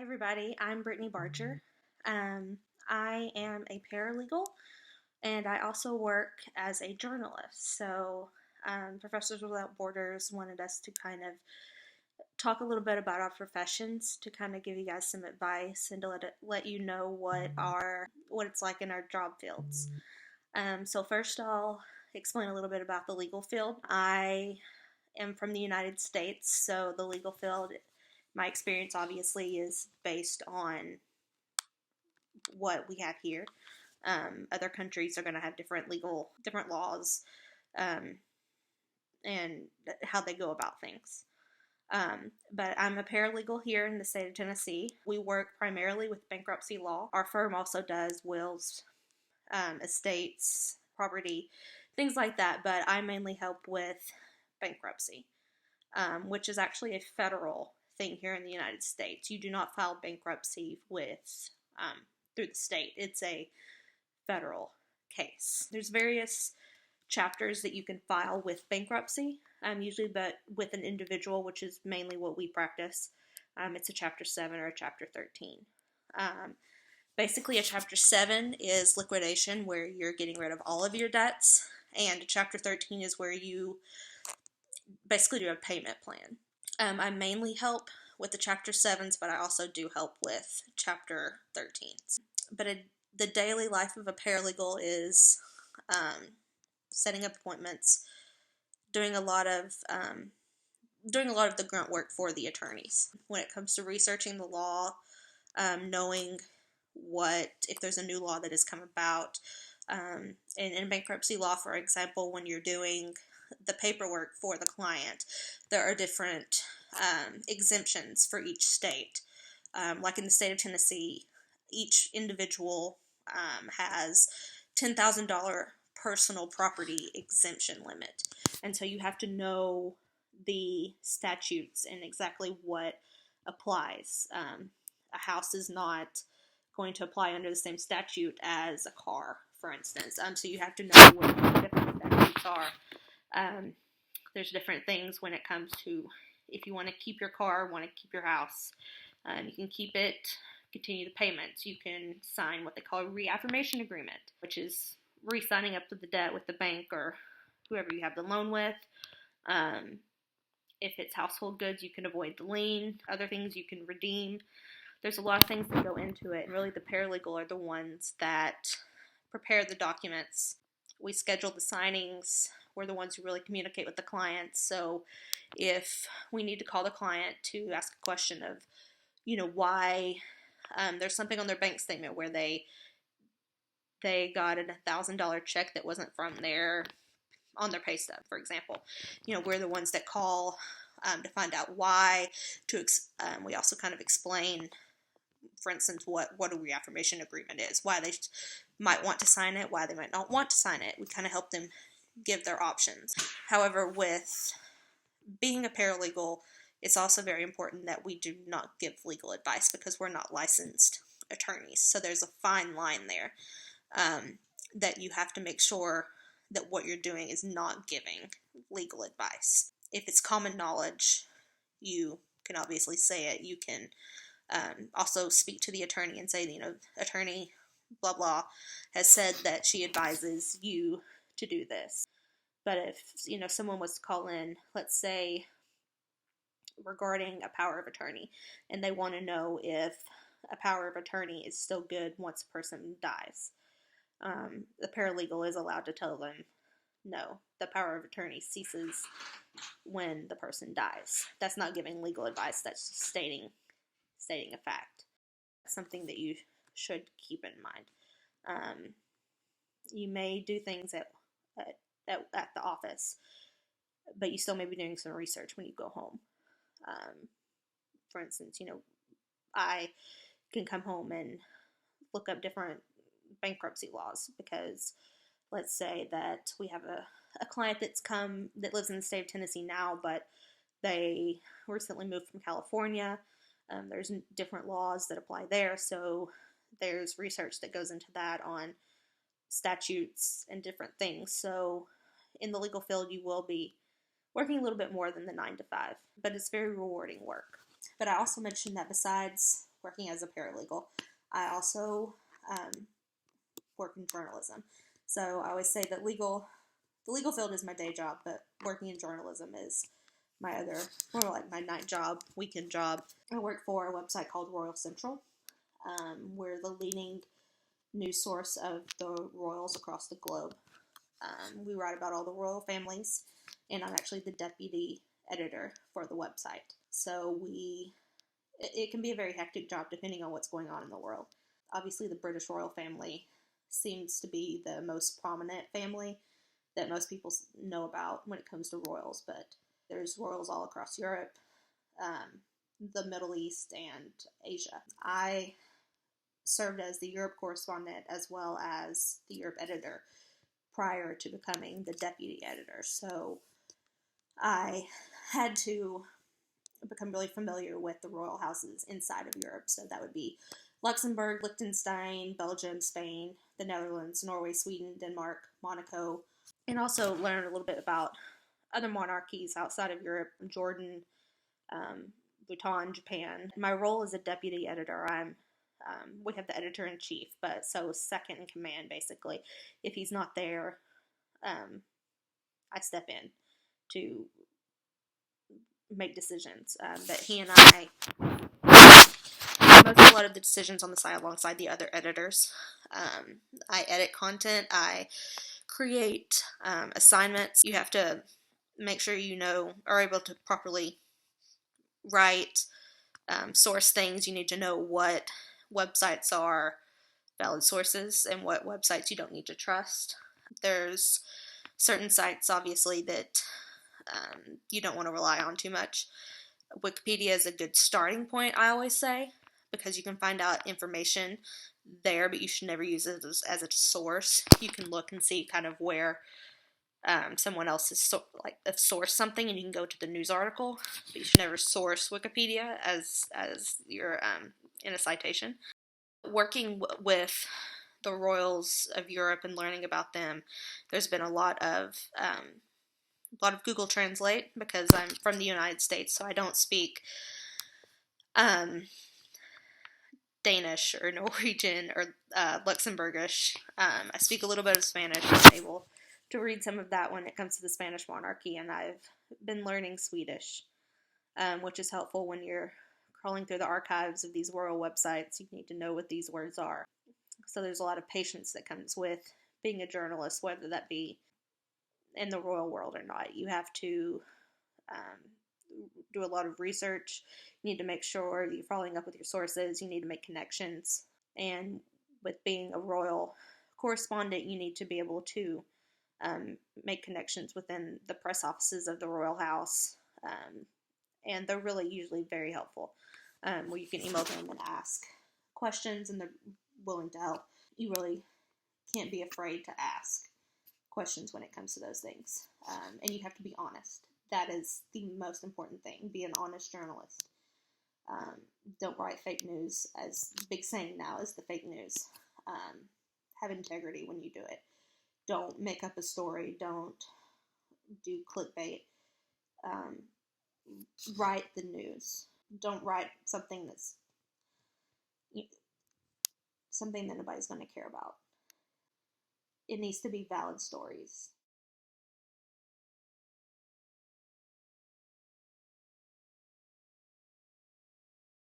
Hi everybody, I'm Brittani Barger. I am a paralegal and I also work as a journalist. Professors Without Borders wanted us to kind of talk a little bit about our professions to kind of give you guys some advice and to let you know what it's like in our job fields. So first I'll explain a little bit about the legal field. I am from the United States, so the legal field, my experience obviously is based on what we have here. Other countries are going to have different laws, um, and how they go about things. But I'm a paralegal here in the state of Tennessee. We work primarily with bankruptcy law. Our firm also does wills, estates, property, things like that, but I mainly help with bankruptcy, which is actually a federal thing here in the United States. You do not file bankruptcy through the state. It's a federal case. There's various chapters that you can file with bankruptcy, usually but with an individual, which is mainly what we practice. It's a Chapter 7 or a Chapter 13. Basically, a Chapter 7 is liquidation, where you're getting rid of all of your debts, and a Chapter 13 is where you basically do a payment plan. I mainly help with the Chapter 7s, but I also do help with Chapter 13s. But the daily life of a paralegal is setting up appointments, doing a lot of the grunt work for the attorneys. When it comes to researching the law, knowing if there's a new law that has come about, in bankruptcy law, for example, when you're doing the paperwork for the client, there are different exemptions for each state. Like in the state of Tennessee, each individual has $10,000 personal property exemption limit. And so you have to know the statutes and exactly what applies. A house is not going to apply under the same statute as a car, for instance. So you have to know what the different statutes are. There's different things when it comes to if you want to keep your car, want to keep your house. You can keep it, continue the payments. You can sign what they call a reaffirmation agreement, which is re-signing up to the debt with the bank or whoever you have the loan with. If it's household goods, you can avoid the lien. Other things you can redeem. There's a lot of things that go into it, and really the paralegal are the ones that prepare the documents. We schedule the signings. We're the ones who really communicate with the clients. So if we need to call the client to ask a question of, why there's something on their bank statement where they got a $1,000 check that wasn't from on their pay stub, for example. We're the ones that call to find out why. We also kind of explain, for instance, what a reaffirmation agreement is, why they might want to sign it, why they might not want to sign it. We kind of help them give their options. However, with being a paralegal, it's also very important that we do not give legal advice because we're not licensed attorneys. So there's a fine line there that you have to make sure that what you're doing is not giving legal advice. If it's common knowledge, you can obviously say it. You can also speak to the attorney and say, attorney blah blah has said that she advises you to do this. But if someone was to call in, let's say regarding a power of attorney, and they want to know if a power of attorney is still good once a person dies, the paralegal is allowed to tell them, no, the power of attorney ceases when the person dies. That's not giving legal advice. That's just stating a fact. Something that you should keep in mind. You may do things at the office, but you still may be doing some research when you go home. For instance, I can come home and look up different bankruptcy laws because let's say that we have a client that lives in the state of Tennessee now, but they recently moved from California. There's different laws that apply there, so there's research that goes into that on statutes and different things. So in the legal field, you will be working a little bit more than the 9 to 5, but it's very rewarding work. But I also mentioned that besides working as a paralegal. I also work in journalism. So I always say that the legal field is my day job, but working in journalism is my other, more like my night job, weekend job. I work for a website called Royal Central. We're the leading news source of the royals across the globe. We write about all the royal families, and I'm actually the deputy editor for the website. So it can be a very hectic job depending on what's going on in the world. Obviously, the British royal family seems to be the most prominent family that most people know about when it comes to royals, but there's royals all across Europe, the Middle East, and Asia. I served as the Europe correspondent as well as the Europe editor prior to becoming the deputy editor. So I had to become really familiar with the royal houses inside of Europe. So that would be Luxembourg, Liechtenstein, Belgium, Spain, the Netherlands, Norway, Sweden, Denmark, Monaco, and also learn a little bit about other monarchies outside of Europe, Jordan, Bhutan, Japan. My role as a deputy editor, we have the editor-in-chief, but so second in command, basically. If he's not there, I step in to make decisions. But he and I make a lot of the decisions on the side alongside the other editors. I edit content. I create assignments. You have to make sure are able to properly write, source things. You need to know what websites are valid sources and what websites you don't need to trust. There's certain sites, obviously, that you don't want to rely on too much. Wikipedia is a good starting point, I always say, because you can find out information there, but you should never use it as a source. You can look and see kind of where someone else has sourced something, and you can go to the news article, but you should never source Wikipedia as you're in a citation. Working with the royals of Europe and learning about them, there's been a lot of Google Translate because I'm from the United States, so I don't speak Danish or Norwegian or Luxembourgish. I speak a little bit of Spanish. I'm able to read some of that when it comes to the Spanish monarchy, and I've been learning Swedish, which is helpful when you're crawling through the archives of these royal websites. You need to know what these words are. So there's a lot of patience that comes with being a journalist, whether that be in the royal world or not. You have to do a lot of research. You need to make sure you're following up with your sources. You need to make connections. And with being a royal correspondent, you need to be able to make connections within the press offices of the royal house. And they're really usually very helpful, where you can email them and ask questions, and they're willing to help. You really can't be afraid to ask questions when it comes to those things. And you have to be honest. That is the most important thing. Be an honest journalist. Don't write fake news, as the big saying now is the fake news. Have integrity when you do it. Don't make up a story. Don't do clickbait. Write the news. Don't write something that nobody's going to care about. It needs to be valid stories.